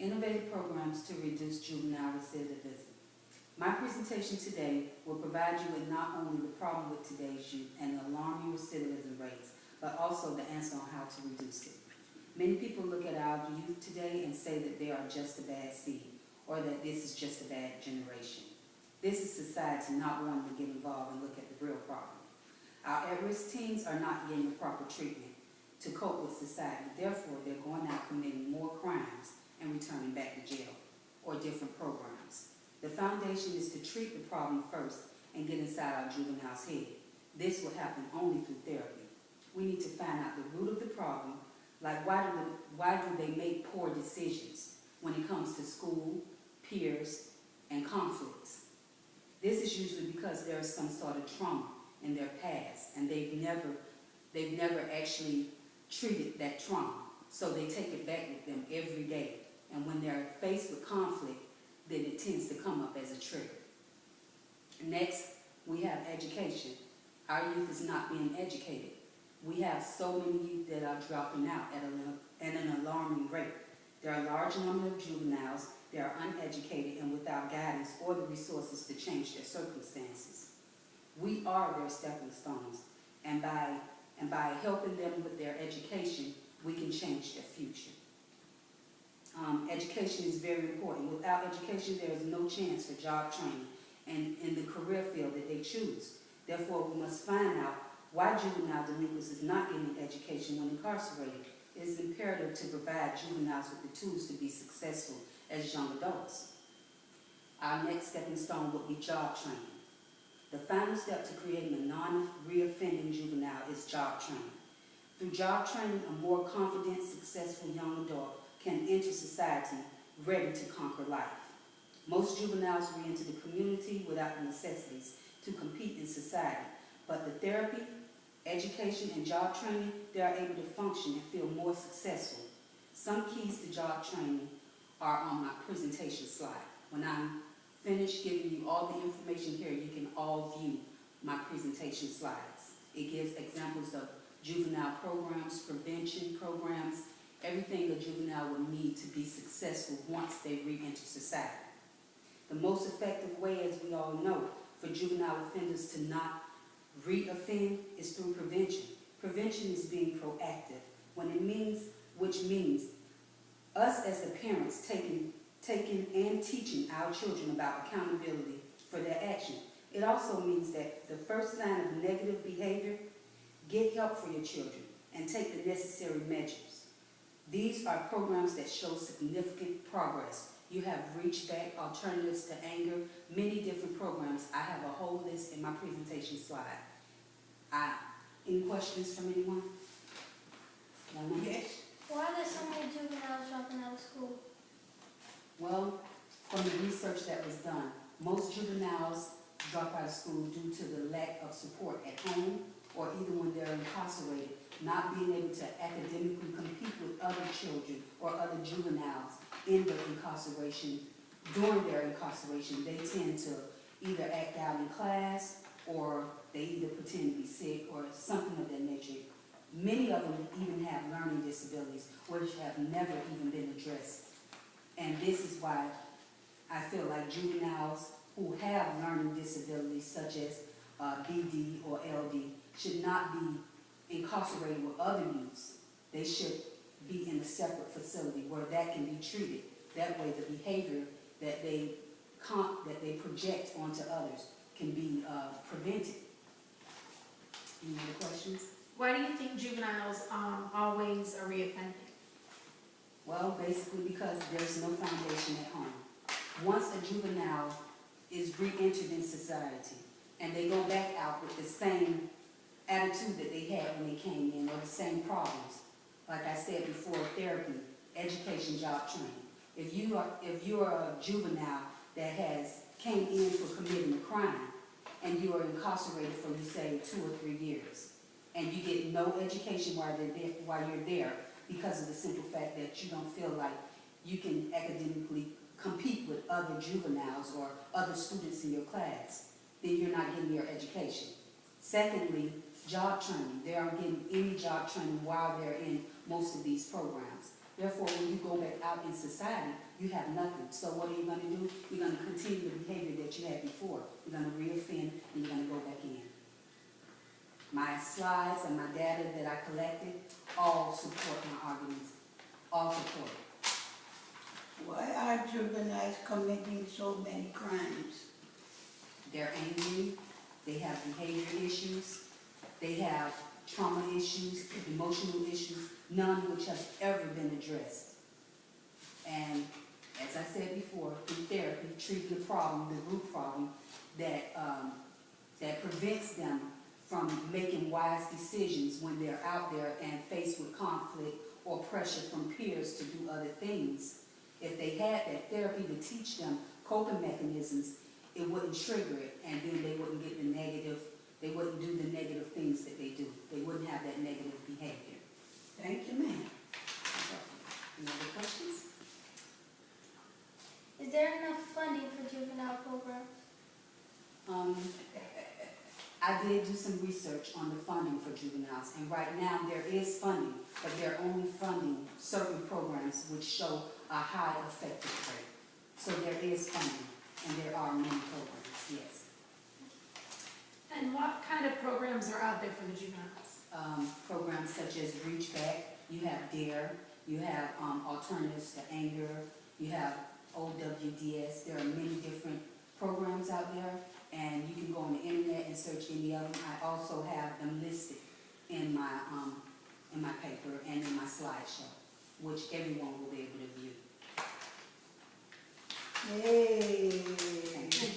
innovative programs to reduce juvenile recidivism. My presentation today will provide you with not only the problem with today's youth and the alarming recidivism rates, but also the answer on how to reduce it. Many people look at our youth today and say that they are just a bad seed, or that this is just a bad generation. This is society not wanting to get involved and look at the real problem. Our at-risk teens are not getting the proper treatment to cope with society. Therefore, they're going out committing more crimes and returning back to jail or different programs. The foundation is to treat the problem first and get inside our juvenile's head. This will happen only through therapy. We need to find out the root of the problem, like why do they make poor decisions when it comes to school, peers, and conflicts. This is usually because there is some sort of trauma in their past, and they've never actually treated that trauma. So they take it back with them every day. And when they're faced with conflict, then it tends to come up as a trigger. Next, we have education. Our youth is not being educated. We have so many youth that are dropping out at an alarming rate. There are a large number of juveniles that are uneducated and without guidance or the resources to change their circumstances. We are their stepping stones, and by helping them with their education, we can change their future. Education is very important. Without education, there is no chance for job training and in the career field that they choose. Therefore, we must find out why juvenile delinquents is not getting education when incarcerated. It is imperative to provide juveniles with the tools to be successful as young adults. Our next stepping stone would be job training. The final step to creating a non-reoffending juvenile is job training. Through job training, a more confident, successful young adult can enter society ready to conquer life. Most juveniles re-enter the community without the necessities to compete in society, but the therapy, education, and job training, they are able to function and feel more successful. Some keys to job training are on my presentation slide. When I'm finished giving you all the information here, you can all view my presentation slides. It gives examples of juvenile programs, prevention programs, everything a juvenile will need to be successful once they re-enter society. The most effective way, as we all know, for juvenile offenders to not re-offend is through prevention. Prevention is being proactive, which means us as the parents taking and teaching our children about accountability for their action. It also means that the first sign of negative behavior, get help for your children and take the necessary measures. These are programs that show significant progress. You have Reach Back, Alternatives to Anger, many different programs. I have a whole list in my presentation slide. Any questions from anyone? Yes. Why are there so many juveniles dropping out of school? Well, from the research that was done, most juveniles drop out of school due to the lack of support at home or even when they're incarcerated, not being able to academically compete with other children or other juveniles in their incarceration. During their incarceration, they tend to either act out in class or they either pretend to be sick or something of that nature. Many of them even have learning disabilities which have never even been addressed. And this is why I feel like juveniles who have learning disabilities such as BD or LD should not be incarcerated with other youths. They should be in a separate facility where that can be treated. That way the behavior that they project onto others can be prevented. Any other questions? Why do you think juveniles always are reoffending? Well, basically because there's no foundation at home. Once a juvenile is re-entered in society and they go back out with the same attitude that they had when they came in or the same problems, like I said before, therapy, education, job training. If you're a juvenile that came in for committing a crime and you are incarcerated for, you say, 2 or 3 years, and you get no education while you're there because of the simple fact that you don't feel like you can academically compete with other juveniles or other students in your class, then you're not getting your education. Secondly, job training. They aren't getting any job training while they're in most of these programs. Therefore, when you go back out in society, you have nothing. So what are you gonna do? You're gonna continue the behavior that you had before. You're gonna reoffend and you're gonna go back in. My slides and my data that I collected all support my arguments. All support it. Why are juveniles committing so many crimes? They're angry, they have behavior issues, they have trauma issues, emotional issues, none of which have ever been addressed. And as I said before, through therapy, treat the problem, the root problem that prevents them from making wise decisions when they're out there and faced with conflict or pressure from peers to do other things. If they had that therapy to teach them coping mechanisms, it wouldn't trigger it, and then they wouldn't get the negative, they wouldn't do the negative things that they do. They wouldn't have that negative behavior. Thank you, ma'am. Any other questions? Is there enough funding for juvenile programs? I did do some research on the funding for juveniles, and right now there is funding, but they're only funding certain programs which show a high effective rate. So there is funding, and there are many programs, yes. And what kind of programs are out there for the juveniles? Programs such as Reach Back, you have DARE, you have Alternatives to Anger, you have OWDS. There are many different programs out there, and you can go on the internet and search any of them. I also have them listed in my paper and in my slideshow, which everyone will be able to view. Yay! Thank you.